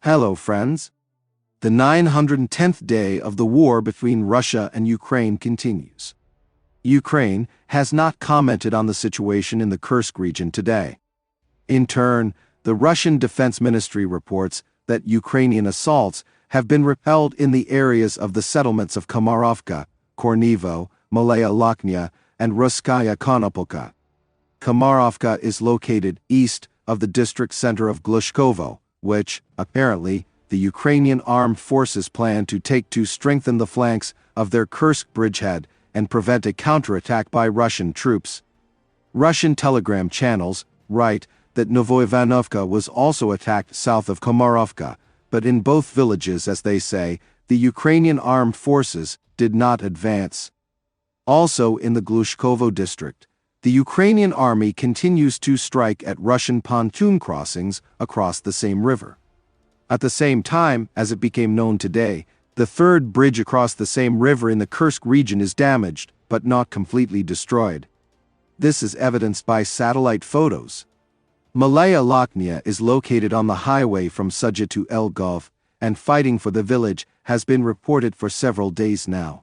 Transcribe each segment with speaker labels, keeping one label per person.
Speaker 1: Hello, friends. The 910th day of the war between Russia and Ukraine continues. Ukraine has not commented on the situation in the Kursk region today. In turn, the Russian Defense Ministry reports that Ukrainian assaults have been repelled in the areas of the settlements of Komarovka, Kornivo, Malaya Lokhnya, and Russkaya Konopolka. Komarovka is located east of the district center of Glushkovo, which, apparently, the Ukrainian armed forces plan to take to strengthen the flanks of their Kursk bridgehead and prevent a counterattack by Russian troops. Russian telegram channels write that Novoivanovka was also attacked south of Komarovka, but in both villages, as they say, the Ukrainian armed forces did not advance. Also in the Glushkovo district, the Ukrainian army continues to strike at Russian pontoon crossings across the same river. At the same time, as it became known today, the third bridge across the same river in the Kursk region is damaged, but not completely destroyed. This is evidenced by satellite photos. Malaya Lokhnya is located on the highway from Sudzha to Elgov, and fighting for the village has been reported for several days now.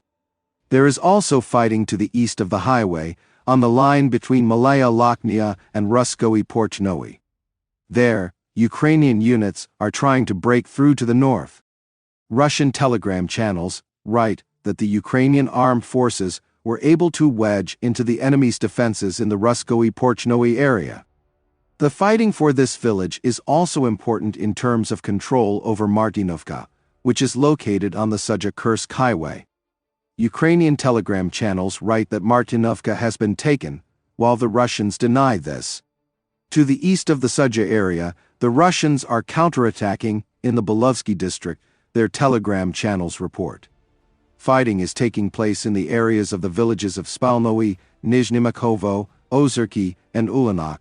Speaker 1: There is also fighting to the east of the highway, on the line between Malaya Lokhnya and Russkoye Porchnoye. There, Ukrainian units are trying to break through to the north. Russian telegram channels write that the Ukrainian armed forces were able to wedge into the enemy's defenses in the Russkoye Porchnoye area. The fighting for this village is also important in terms of control over Martinovka, which is located on the Sudzha-Kursk highway. Ukrainian telegram channels write that Martinovka has been taken, while the Russians deny this. To the east of the Sudzha area, the Russians are counterattacking in the Belovsky district, their telegram channels report. Fighting is taking place in the areas of the villages of Spalnoye, Nizhny-Makhovo, Ozerki, and Ulanok.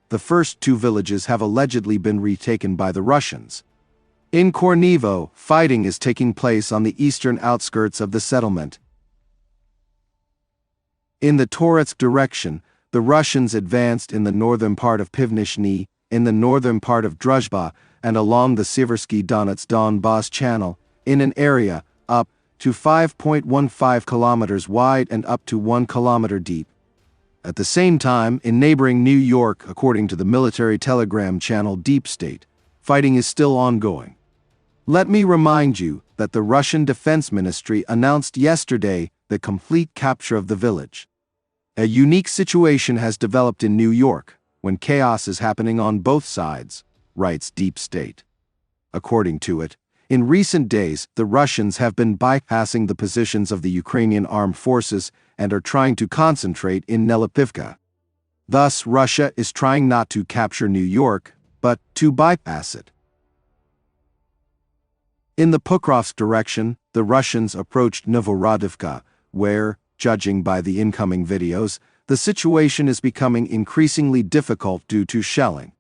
Speaker 1: The first two villages have allegedly been retaken by the Russians. In Kornivo, fighting is taking place on the eastern outskirts of the settlement. In the Toretsk direction, the Russians advanced in the northern part of Pivnishny, in the northern part of Druzhba, and along the Siversky Donets-Donbass channel, in an area up to 5.15 kilometers wide and up to 1 kilometer deep. At the same time, in neighboring New York, according to the military telegram channel Deep State, fighting is still ongoing. Let me remind you that the Russian Defense Ministry announced yesterday the complete capture of the village. A unique situation has developed in New York, when chaos is happening on both sides, writes Deep State. According to it, in recent days the Russians have been bypassing the positions of the Ukrainian armed forces and are trying to concentrate in Nelipivka. Thus, Russia is trying not to capture New York, but to bypass it. In the Pokrovsk direction, the Russians approached Novorodivka, where, judging by the incoming videos, the situation is becoming increasingly difficult due to shelling.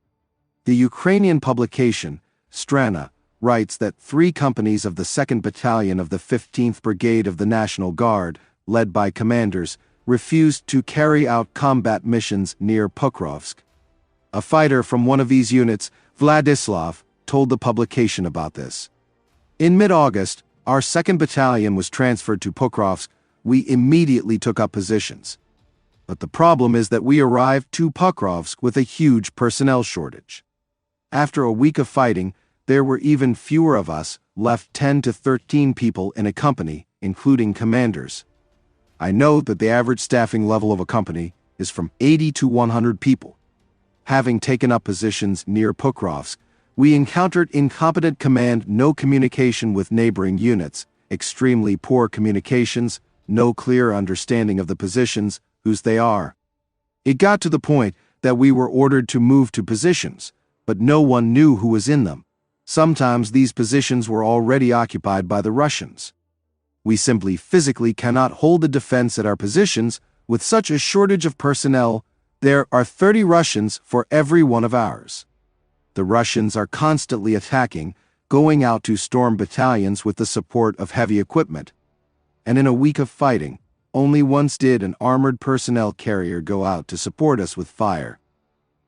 Speaker 1: The Ukrainian publication, Strana, writes that 3 companies of the 2nd Battalion of the 15th Brigade of the National Guard, led by commanders, refused to carry out combat missions near Pokrovsk. A fighter from one of these units, Vladislav, told the publication about this. In mid-August, our 2nd Battalion was transferred to Pokrovsk. We immediately took up positions. But the problem is that we arrived to Pokrovsk with a huge personnel shortage. After a week of fighting, there were even fewer of us, left 10 to 13 people in a company, including commanders. I know that the average staffing level of a company is from 80 to 100 people. Having taken up positions near Pokrovsk, we encountered incompetent command, no communication with neighboring units, extremely poor communications, no clear understanding of the positions, whose they are. It got to the point that we were ordered to move to positions, but no one knew who was in them. Sometimes these positions were already occupied by the Russians. We simply physically cannot hold the defense at our positions with such a shortage of personnel. There are 30 Russians for every one of ours. The Russians are constantly attacking, going out to storm battalions with the support of heavy equipment. And in a week of fighting, only once did an armored personnel carrier go out to support us with fire.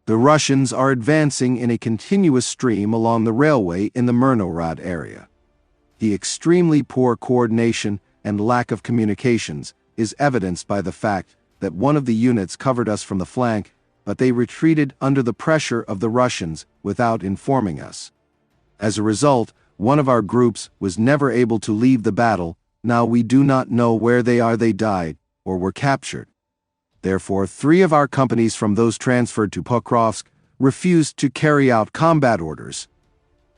Speaker 1: The Russians are advancing in a continuous stream along the railway in the Myrnorod area. The extremely poor coordination and lack of communications is evidenced by the fact that one of the units covered us from the flank, but they retreated under the pressure of the Russians without informing us. As a result, one of our groups was never able to leave the battle. Now we do not know where they are. They died or were captured. Therefore, 3 of our companies from those transferred to Pokrovsk refused to carry out combat orders.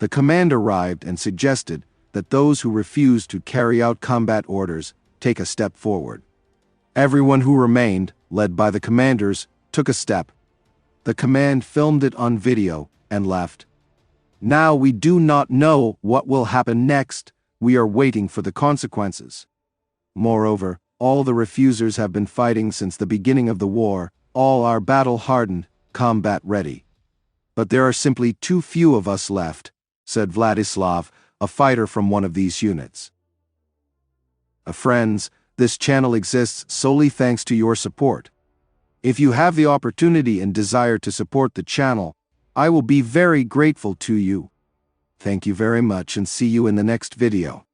Speaker 1: The command arrived and suggested that those who refused to carry out combat orders take a step forward. Everyone who remained, led by the commanders, took a step. The command filmed it on video and left. Now we do not know what will happen next. We are waiting for the consequences. Moreover, all the refusers have been fighting since the beginning of the war. All are battle-hardened, combat-ready. But there are simply too few of us left, said Vladislav, a fighter from one of these units. Friends, this channel exists solely thanks to your support. If you have the opportunity and desire to support the channel, I will be very grateful to you. Thank you very much and see you in the next video.